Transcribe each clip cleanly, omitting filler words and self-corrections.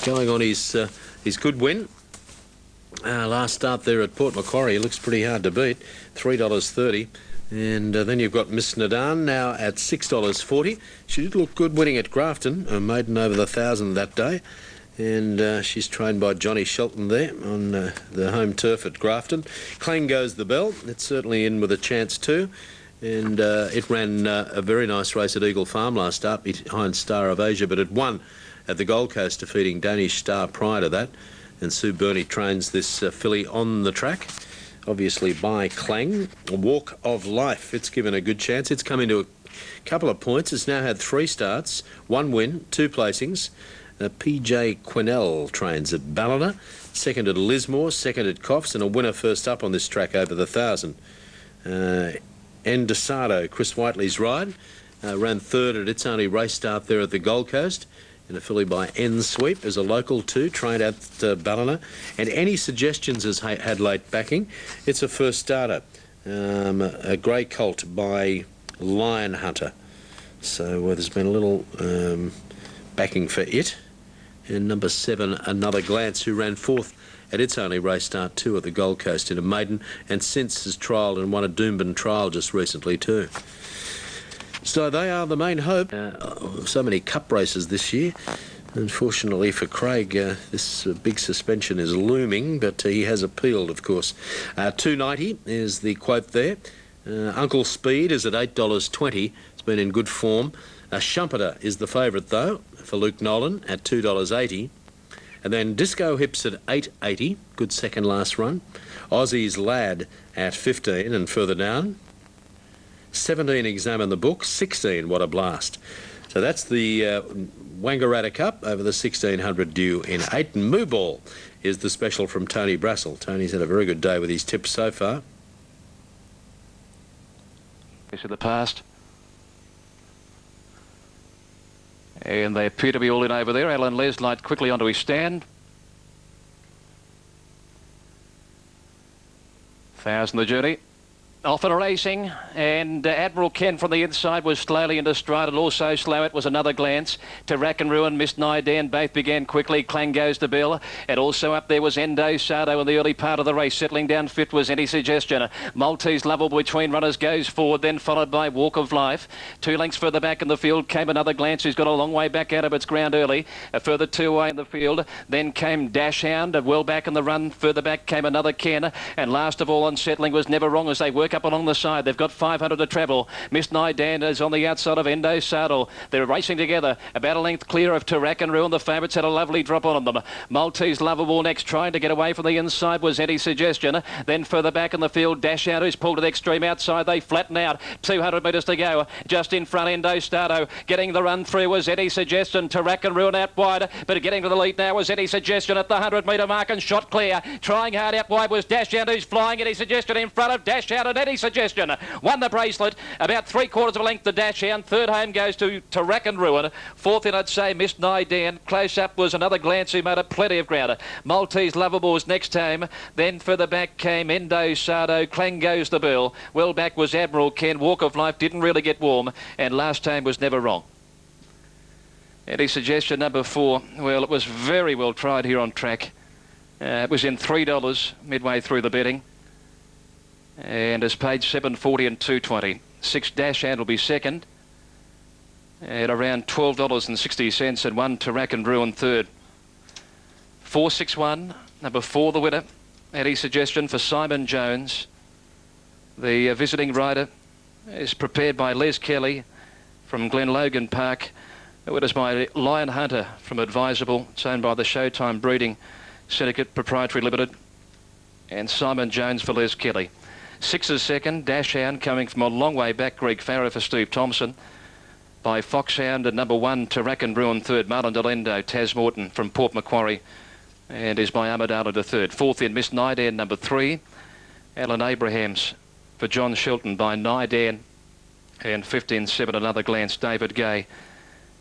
Going on his good win. Last start there at Port Macquarie, he looks pretty hard to beat, $3.30. And then you've got Miss Nadan now at $6.40. She did look good winning at Grafton, a maiden over the 1,000 that day. And she's trained by Johnny Shelton there on the home turf at Grafton. Clang Goes the Bell. It's certainly in with a chance too. And it ran a very nice race at Eagle Farm last start behind Star of Asia, but it won at the Gold Coast, defeating Danish Star prior to that. And Sue Burney trains this filly on the track, obviously by Clang. Walk of Life, it's given a good chance. It's come into a couple of points. It's now had 3 starts, 1 win, 2 placings. PJ Quinnell trains at Ballina, second at Lismore, second at Coffs, and a winner first up on this track over the 1,000. Endosado, Chris Whiteley's ride, ran third at its only race start there at the Gold Coast, and a filly by N Sweep as a local too, trained at Ballina. And Any Suggestions has had late backing. It's a first starter, a grey colt by Lion Hunter. So there's been a little backing for it. And number 7, Another Glance, who ran 4th at its only race start too at the Gold Coast in a maiden, and since has trialled and won a Doomben trial just recently too. So they are the main hope. So many cup races this year. Unfortunately for Craig, this big suspension is looming, but he has appealed, of course. $2.90 is the quote there. Uncle Speed is at $8.20. It's been in good form. Schumpeter is the favourite, though, for Luke Nolan at $2.80. And then Disco Hips at $8.80. Good second last run. Aussie's Lad at $15 and further down. 17, Examine the Book. 16, What a Blast. So that's the Wangaratta Cup over the 1,600 due in 8. And Moo Ball is the special from Tony Bracelet. Tony's had a very good day with his tips so far. This is the past. And they appear to be all in over there. Alan Leslight quickly onto his stand. 1,000 the journey. Off and racing, and Admiral Ken from the inside was slowly into stride, and also slow it was Another Glance. To Rack and Ruin, Miss Nidan, both began quickly. Clang Goes the Bell, and also up there was Endosado in the early part of the race. Settling down fifth was Any Suggestion. Maltese Lovable between runners goes forward, then followed by Walk of Life. 2 lengths further back in the field came Another Glance, who's got a long way back out of its ground early. A further 2 away in the field. Then came Dash Hound, well back in the run. Further back came Another Ken, and last of all, Unsettling was Never Wrong as they work up along the side. They've got 500 to travel. Miss Nidan is on the outside of Endo Saddle. They're racing together, about a length clear of Tarak and Ruin. The favourites had a lovely drop on them. Maltese Lovable next, trying to get away from the inside was Any Suggestion. Then further back in the field, Dash Out, who's pulled to the extreme outside. They flatten out. 200 metres to go. Just in front, Endo Stato. Getting the run through was Any Suggestion. Tarak and Ruin out wide, but getting to the lead now was Any Suggestion at the 100-metre mark and shot clear. Trying hard out wide was Dash Out, who's flying. Any Suggestion in front of Dash Out and Any Suggestion. Won the Bracelet, about 3/4 of a length to Dash Hound. Third home goes to Rack and Ruin. Fourth in, I'd say, Miss Nidan. Close up was Another Glance, who made a plenty of ground. Maltese Lovable was next home. Then further back came Endo Sado. Clang Goes the Bell. Well back was Admiral Ken. Walk of Life didn't really get warm, and last time was Never Wrong. Any Suggestion number 4. Well, it was very well tried here on track. It was in $3 midway through the betting, and has paid $7.40 and $2.20. 6 Dash Hand will be second at around $12.60, and 1 Tarak and Ruin third. 461, number 4 the winner. Any Suggestion for Simon Jones. The visiting rider is prepared by Les Kelly from Glenlogan Park. The winner's by Lion Hunter from Advisable. It's owned by the Showtime Breeding Syndicate Proprietary Limited. And Simon Jones for Les Kelly. 6 is second, Dash Hound coming from a long way back, Greg Farrer for Steve Thompson. By Foxhound and number 1, Tarak and Ruin third, Marlon Delendo, Taz Morton from Port Macquarie, and is by Amadala to third. Fourth in, Miss Nidan, number 3, Alan Abrahams for John Shelton by Nidan, and 15-7, Another Glance, David Gay.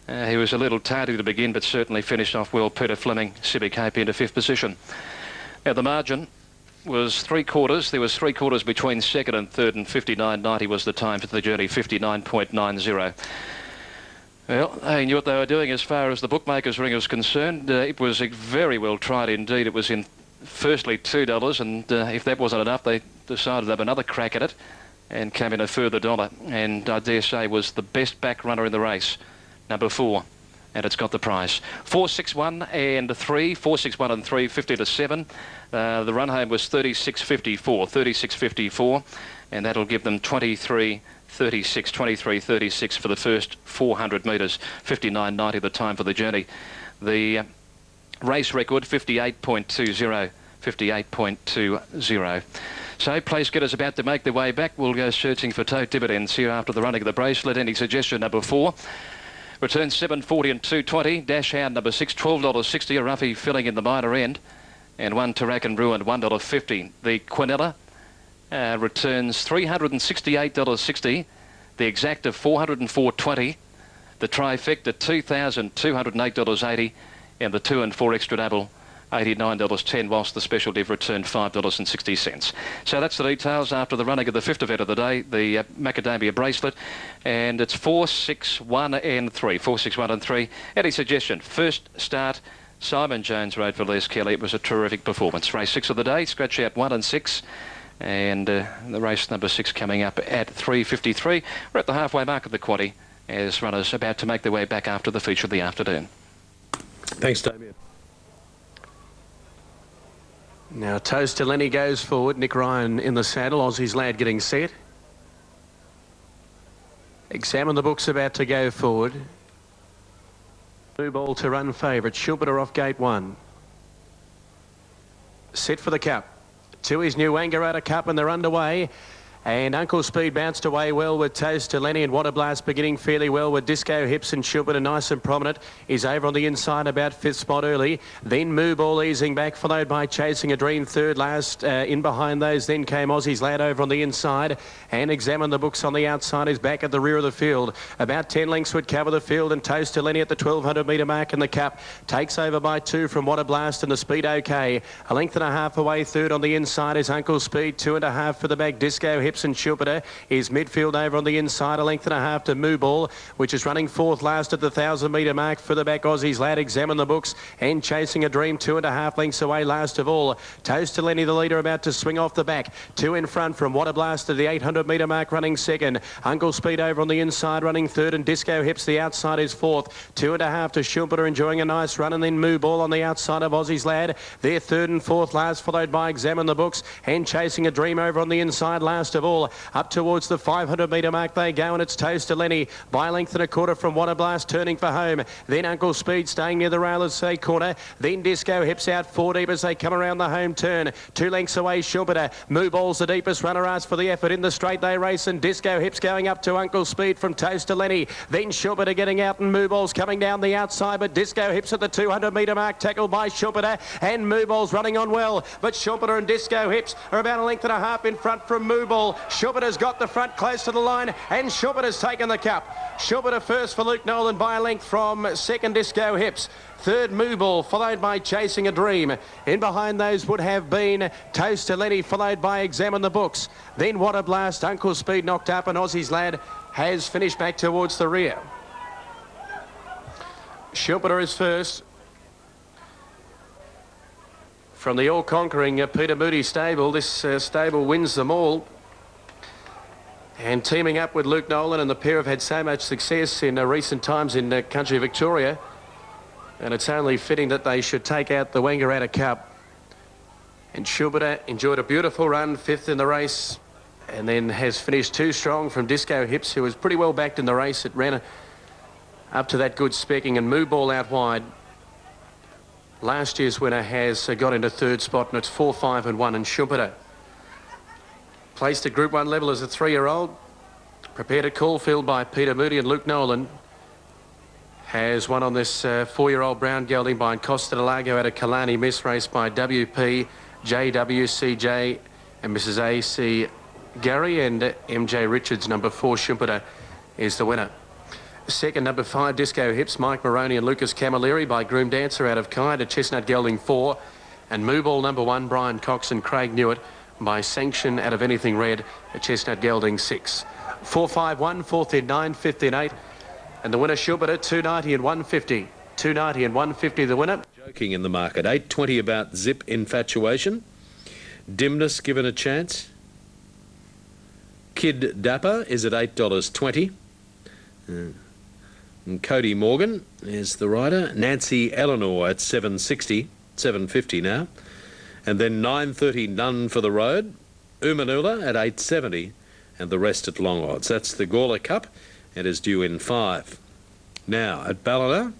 He was a little tardy to begin, but certainly finished off well. Peter Fleming, Civic Hope into 5th position. Now the margin was 3/4. There was 3/4 between second and third, and 59.90 was the time for the journey, 59.90. Well, they knew what they were doing as far as the bookmakers' ring was concerned. It was very well tried indeed. It was in firstly $2, and if that wasn't enough, they decided to have another crack at it and came in a further $1, and I dare say was the best back runner in the race, number 4. And it's got the prize. 4, 6, 1 and 3. 4, 6, 1 and 3, 50 to 7. The run home was 36.54. 36.54, and that'll give them 23.36. 23.36 for the first 400 metres. 59.90 the time for the journey. The race record 58.20. 58.20. So place getters about to make their way back. We'll go searching for tote dividends here after the running of the Bracelet. Any suggestion? Number 4. Return 7.40 and 2.20. Dash Hound number 6, $12.60. A roughie filling in the minor end. And 1 Tarakan Ruin, $1.50. The Quinella returns $368.60. The Exacta, $404.20. The Trifecta, $2,208.80. And the 2 and 4 extra double, $89.10, whilst the special div returned $5.60. So that's the details after the running of the 5th event of the day, the Macadamia Bracelet, and it's 4, 6, 1 and 3. 4, 6, 1 and 3. Any suggestion? First start, Simon Jones rode for Les Kelly. It was a terrific performance. Race 6 of the day, scratch out 1 and 6. And the race number 6 coming up at 3.53. We're at the halfway mark of the quaddie as runners about to make their way back after the feature of the afternoon. Thanks, Damien. Now Toast to Lenny goes forward. Nick Ryan in the saddle. Aussie's Lad getting set. Examine the books about to go forward. Blue ball to run favourite. Schubert off gate 1. Set for the cup. To his new Wangaratta Cup, and they're underway. And Uncle Speed bounced away well with Toast to Lenny, and Water Blast beginning fairly well with Disco Hips, and Schubert, a nice and prominent, is over on the inside about 5th spot early. Then Moo Ball easing back, followed by Chasing a Dream third last. In behind those then came Aussie's Lad over on the inside, and Examine the Books on the outside is back at the rear of the field. About 10 lengths would cover the field, and Toast to Lenny at the 1200 metre mark in the Cup takes over by 2 from Water Blast, and the Speed OK. A length and a half away third on the inside is Uncle Speed, 2.5 for the back. Disco Hips and Schubert is midfield over on the inside, a length and a half to Moo Ball, which is running 4th last at the 1000 metre mark. For the back, Aussie's Lad, Examine the Books, and Chasing a Dream, 2.5 lengths away last of all. Toast to Lenny, the leader, about to swing off the back. 2 in front from Water Blast to the 800 metre mark, running 2nd. Uncle Speed over on the inside, running 3rd, and Disco Hips, the outside, is 4th. 2.5 to Schubert, enjoying a nice run, and then Moo Ball on the outside of Aussie's Lad. They're 3rd and 4th last, followed by Examine the Books, and Chasing a Dream over on the inside last of all. Up towards the 500 metre mark they go, and it's Toast to Lenny by a length and a quarter from Water Blast, turning for home. Then Uncle Speed staying near the rail as they corner. Then Disco Hips out 4 deep as they come around the home turn. 2 lengths away Schubert. Moo Ball's the deepest runner, asks for the effort in the straight they race, and Disco Hips going up to Uncle Speed from Toast to Lenny. Then Schubert getting out, and Moo Ball's coming down the outside, but Disco Hips at the 200 metre mark, tackled by Schubert, and Moo Ball's running on well, but Schubert and Disco Hips are about a length and a half in front from Moo Ball. Schubert has got the front close to the line, and Schubert has taken the cup. Schubert first for Luke Nolan by a length from 2nd Disco Hips. 3rd Moo Ball, followed by Chasing a Dream. In behind those would have been Toast to Lenny, followed by Examine the Books. Then Water Blast, Uncle Speed knocked up, and Aussie's Lad has finished back towards the rear. Schubert is first. From the all-conquering Peter Moody stable, this stable wins them all. And teaming up with Luke Nolan, and the pair have had so much success in recent times in country Victoria, and it's only fitting that they should take out the Wangaratta Cup. And Schubert enjoyed a beautiful run, 5th in the race, and then has finished 2 strong from Disco Hips, who was pretty well backed in the race. It ran up to that good specking, and Moo Ball out wide. Last year's winner has got into 3rd spot, and it's 4, 5 and 1, and Schubert placed at Group 1 level as a 3-year-old. Prepared at Caulfield by Peter Moody, and Luke Nolan has won on this 4-year-old brown gelding by Costa de Lago out of Killarney, miss race by WP, JWCJ and Mrs. A.C. Gary, and MJ Richards. Number 4, Schubert, is the winner. 2nd, number 5, Disco Hips, Mike Maroney and Lucas Camilleri by Groom Dancer out of Kai to Chestnut Gelding 4, and Moo Ball number 1, Brian Cox and Craig Newitt by Sanction out of Anything Red at Chestnut Gelding 6. 4, 5, 1, 4th in 9, 5th in 8, And the winner, Schubert, at 290 and 150. 290 and 150 the winner. Joking in the market. 8.20 about Zip Infatuation. Dimness given a chance. Kid Dapper is at $8.20. And Cody Morgan is the rider. Nancy Eleanor at $7.50 now. And then 9.30 None for the Road. Umanula at $8.70. And the rest at long odds. That's the Gawler Cup. It is due in 5. Now at Ballina.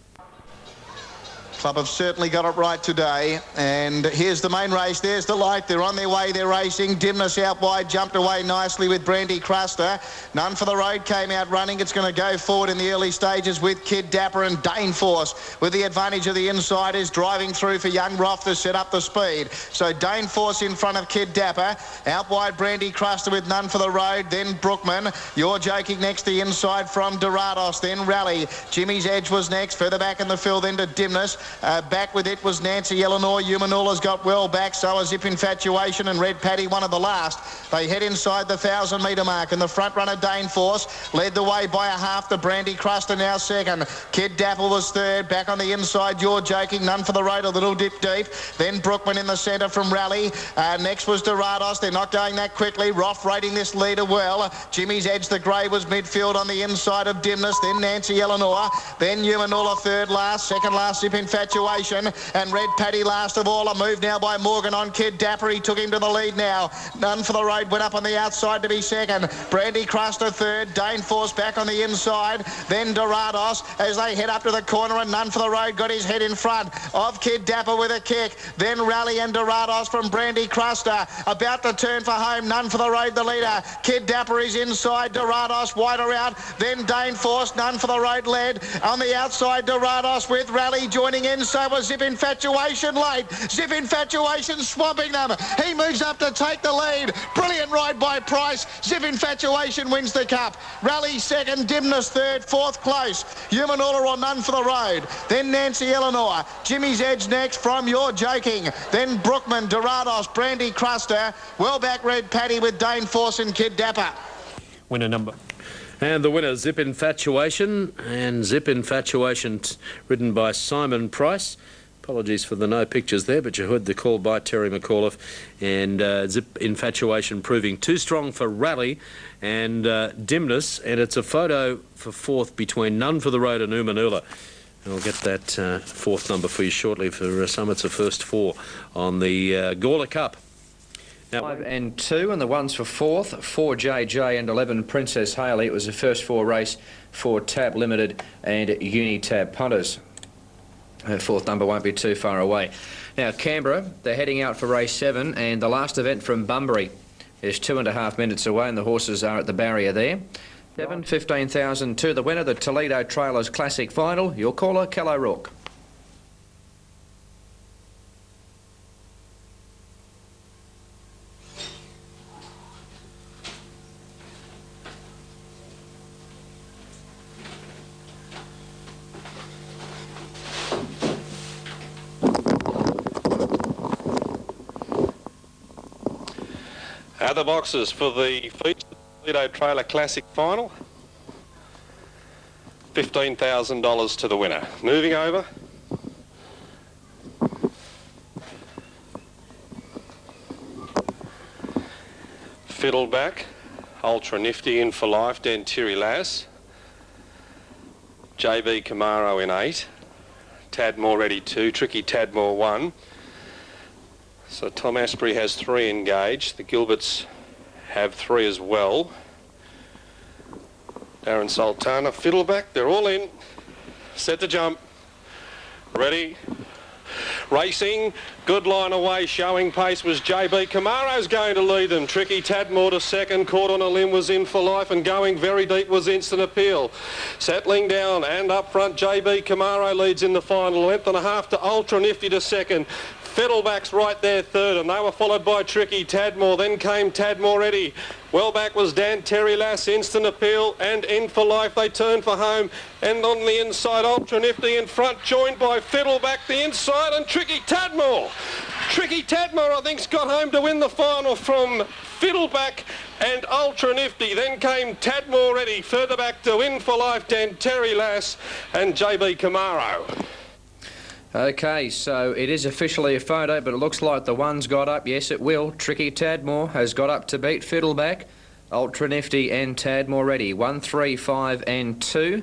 Club have certainly got it right today, and here's the main race. There's the light. They're on their way. They're racing. Dimness out wide, jumped away nicely with Brandy Cruster. None for the Road came out running. It's going to go forward in the early stages with Kid Dapper and Dane Force with the advantage of the insiders driving through for Young Roth to set up the speed. So Dane Force in front of Kid Dapper. Out wide Brandy Cruster with None for the Road. Then Brookman. You're Joking next to the inside from Dorados. Then Rally. Jimmy's Edge was next. Further back in the field then to Dimness. Back with it was Nancy Eleanor. Umanula's got well back. So is Zip Infatuation and Red Paddy, one of the last. They head inside the 1,000 metre mark, and the front runner Dane Force led the way by a half to Brandy Cruster, now second. Kid Dapple was third. Back on the inside, You're Joking. None for the Road, a little dip deep. Then Brookman in the centre from Rally. Next was Dorados. They're not going that quickly. Roth rating this leader well. Jimmy's Edge, the grey, was midfield on the inside of Dimness. Then Nancy Eleanor. Then Umanula third last. Second last Zip Infatuation. And Red Paddy last of all. A move now by Morgan on Kid Dapper. He took him to the lead now. None for the Road went up on the outside to be second. Brandy Cruster third. Dane Force back on the inside. Then Dorados as they head up to the corner, and None for the Road got his head in front of Kid Dapper with a kick. Then Rally and Dorados from Brandy Cruster. About to turn for home. None for the Road, the leader. Kid Dapper is inside. Dorados wider out. Then Dane Force. None for the Road led. On the outside, Dorados with Rally joining in. So was Zip Infatuation late. Zip Infatuation swamping them. He moves up to take the lead. Brilliant ride by Price. Zip Infatuation wins the cup. Rally second. Dimness third. Fourth close. Umanula or None for the Road. Then Nancy Eleanor. Jimmy's Edge next from You're Joking. Then Brookman, Dorados, Brandy Cruster. Well back Red Paddy with Dane Force and Kid Dapper. Winner number. And the winner, Zip Infatuation. And Zip Infatuation, ridden by Simon Price. Apologies for the no pictures there, but you heard the call by Terry McAuliffe. And Zip Infatuation proving too strong for Rally and Dimness. And it's a photo for fourth between None for the Road and Umanula. I'll get that fourth number for you shortly. For some, it's a first 4 on the Gawler Cup. Now, 5 and 2, and the ones for fourth, 4 JJ and 11 Princess Haley. It was the first 4 race for Tab Limited and Unitab punters. Her fourth number won't be too far away. Now Canberra, they're heading out for race 7, and the last event from Bunbury is 2.5 minutes away, and the horses are at the barrier there. 7, 15,000 to the winner, the Toledo Trailers Classic Final. Your caller, Cal O'Rourke. Other boxes for the featured Toledo Trailer Classic Final. $15,000 to the winner. Moving over. Fiddleback, Ultra Nifty in for life, Dantiri Lass. JB Camaro in 8. Tadmore ready 2, Tricky Tadmore 1. So Tom Asprey has 3 engaged. The Gilberts have 3 as well. Darren Sultana, Fiddleback, they're all in. Set to jump. Ready. Racing. Good line away, showing pace was JB. Camaro's going to lead them. Tricky Tadmore to second. Caught on a limb was In for Life, and going very deep was Instant Appeal. Settling down and up front, JB Camaro leads in the final. Length and a half to Ultra Nifty to second. Fiddleback's right there third, and they were followed by Tricky Tadmore. Then came Tadmore Ready. Well back was Dan Terry Lass, Instant Appeal, and In for Life. They turned for home, and on the inside, Ultra Nifty in front, joined by Fiddleback the inside, and Tricky Tadmore. Tricky Tadmore, I think's got home to win the final from Fiddleback and Ultra Nifty. Then came Tadmore Ready. Further back to Win for Life, Dan Terry Lass and JB Camaro. Okay, so it is officially a photo, but it looks like the one's got up. Yes, it will. Tricky Tadmore has got up to beat Fiddleback, Ultra Nifty and Tadmore Ready. 1, 3, 5 and 2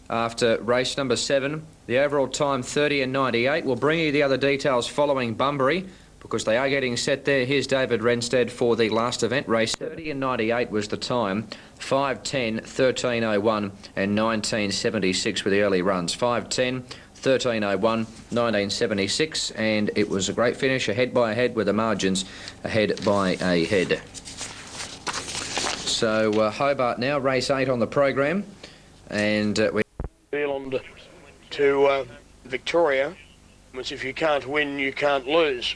after race number 7. The overall time 30 and 98. We'll bring you the other details following Bunbury because they are getting set there. Here's David Renstead for the last event race. 30 and 98 was the time. 5:10, 13:01 and 19:76 were the early runs. 5:10, 13:01, 19:76, and it was a great finish, a head by a head with the margins ahead by a head. So Hobart now, race 8 on the program, and we... New Zealand to Victoria, which if you can't win, you can't lose.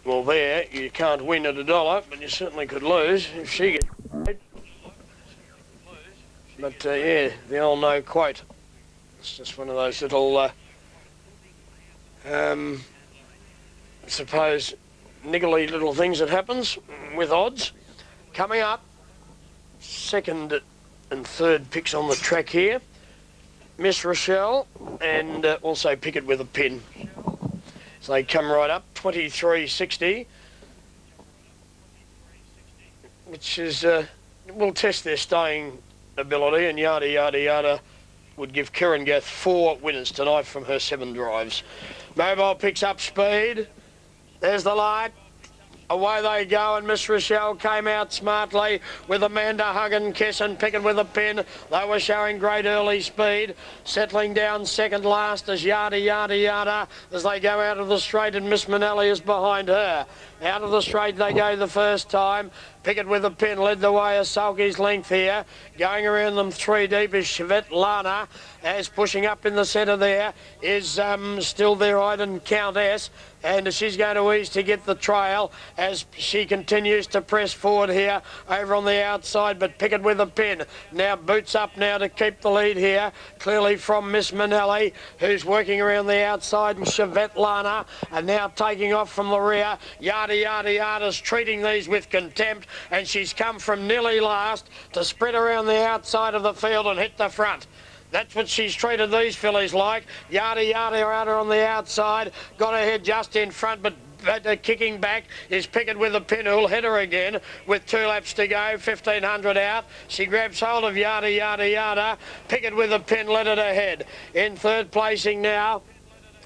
Well, there, you can't win at $1, but you certainly could lose if she gets paid. But yeah, the old no quote. It's just one of those little, I suppose, niggly little things that happens with odds. Coming up, second and third picks on the track here. Miss Rochelle and also Picket with a pin. So they come right up, 23.60, which is, will test their staying ability, and yada yada yada would give Kieran Gath 4 winners tonight from her 7 drives. Mobile picks up speed. There's the light. Away they go, and Miss Rochelle came out smartly with Amanda Huggan-Kiss and Pickett with a pin. They were showing great early speed. Settling down second last as yada yada yada as they go out of the straight, and Miss Manelli is behind her. Out of the straight they go the first time. Pickett with a pin led the way a sulky's length here. Going around them 3 deep is Chevette Lana. As pushing up in the centre there is still there Iden Countess, and she's going to ease to get the trail as she continues to press forward here over on the outside, but Pickett with a pin. Now boots up now to keep the lead here, clearly from Miss Manelli, who's working around the outside, and Chevette Lana, and now taking off from the rear. Yada yada yada's treating these with contempt, and she's come from nearly last to spread around the outside of the field and hit the front. That's what she's treated these fillies like. Yada yada yada on the outside, got her head just in front, but kicking back is Pickett with a pin, who'll hit her again with 2 laps to go, 1,500 out. She grabs hold of yada yada yada. Pickett with a pin led it ahead. In third placing now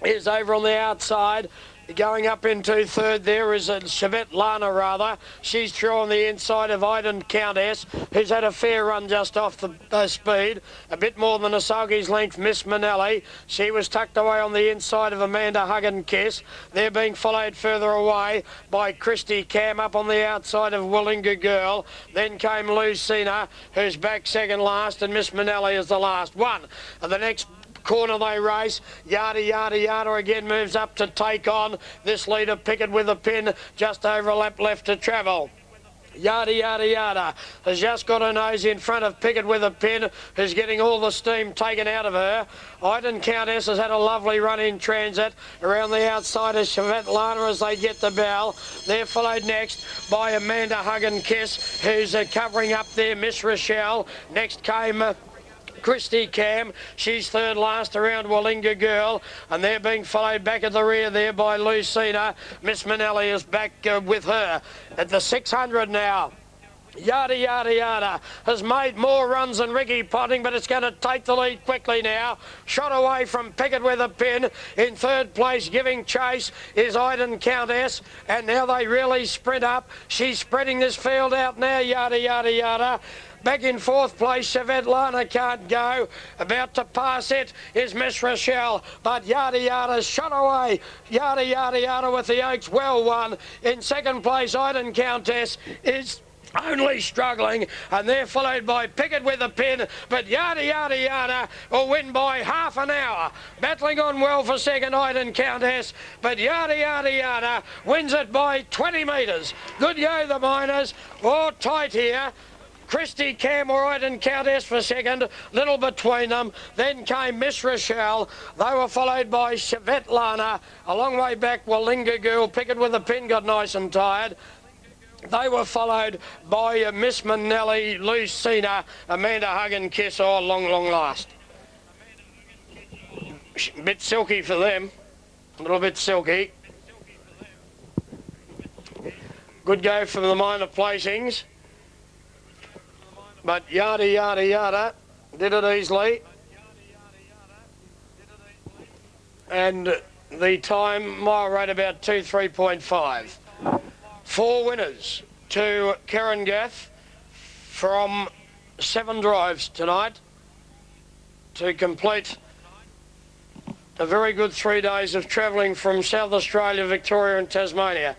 is over on the outside. Going up into third there is a Chevette Lana, rather. She's through on the inside of Iden Countess, who's had a fair run just off the speed. A bit more than a sulky's length, Miss Manelli. She was tucked away on the inside of Amanda Huggan-Kiss. They're being followed further away by Christy Cam up on the outside of Willinga Girl. Then came Lucina, who's back second last, and Miss Manelli is the last one. And the next corner they race, yada yada yada again moves up to take on this leader Pickett with a pin, just over a lap left to travel. Yada yada yada has just got her nose in front of Pickett with a pin, who's getting all the steam taken out of her. Iden Countess has had a lovely run in transit. Around the outside is Chevette Lana as they get the bell. They're followed next by Amanda Huggan-Kiss, who's covering up there Miss Rochelle. Next came Christy Cam, she's third last around Willinga Girl, and they're being followed back at the rear there by Lucina. Miss Manelli is back with her at the 600 now. Yada yada yada has made more runs than Ricky Potting, but it's going to take the lead quickly now. Shot away from Pickett with a pin. In third place, giving chase, is Iden Countess, and now they really sprint up. She's spreading this field out now. Yada yada yada. Back in fourth place, Chevette Lana can't go. About to pass it is Miss Rochelle, but yada yada's shot away. Yada yada yada with the Oaks, well won. In second place, Iden Countess is only struggling, and they're followed by Pickett with a pin, but yada yada yada will win by half an hour. Battling on well for second, Iden Countess, but yada yada yada wins it by 20 metres. Good go the Miners, all tight here. Christy Cam, all right, and Countess for second. Little between them. Then came Miss Rochelle. They were followed by Svetlana. A long way back, Wallinga Girl. Pickett with a pin got nice and tired. They were followed by Miss Manelli, Lucina, Amanda Hug and Kiss. Oh, long last. A bit silky for them. A little bit silky. Good go from the minor placings. But yada yada yada did it easily. And the time, mile rate about 2:03.5. 4 winners to Kerringath from 7 drives tonight to complete a very good 3 days of travelling from South Australia, Victoria and Tasmania.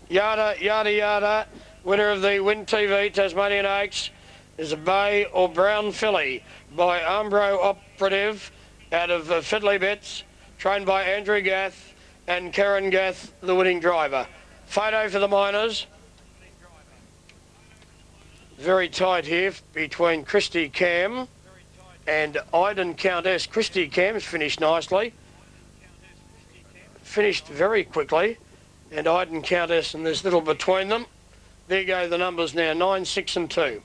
Yada, yada, yada, winner of the Win TV Tasmanian Oaks is a bay or brown filly by Umbro Operative out of Fiddly Bits, trained by Andrew Gath and Karen Gath, the winning driver. Photo for the minors. Very tight here between Christy Cam and Iden Countess. Christy Cam's finished nicely. Finished very quickly. And Iden Countess, and there's little between them. There go the numbers now, 9, 6 and 2.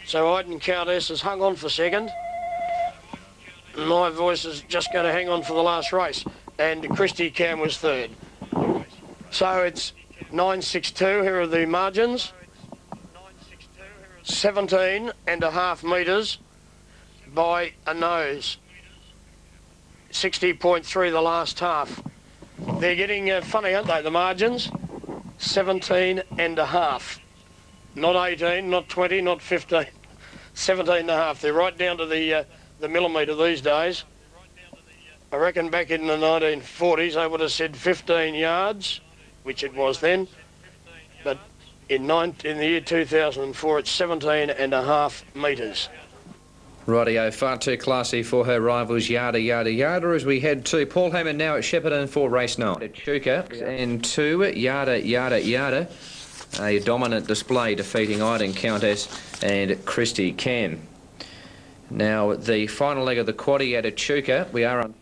So Iden Countess has hung on for second. My voice is just going to hang on for the last race. And Christy Cam was third. So it's 9.62, here are the margins. 17.5 metres by a nose. 60.3 the last half. They're getting funny, aren't they, the margins? 17.5. Not 18, not 20, not 15. 17.5. They're right down to the millimetre these days. I reckon back in the 1940s they would have said 15 yards, which it was then. But in the year 2004, it's 17.5 metres. Rightio, far too classy for her rivals, yada, yada, yada, as we head to Paul Hammond now at Shepparton for race 9. Chuka and 2, yada, yada, yada. A dominant display defeating Iden Countess and Christy Cam. Now, the final leg of the quaddie at Echuca, we are on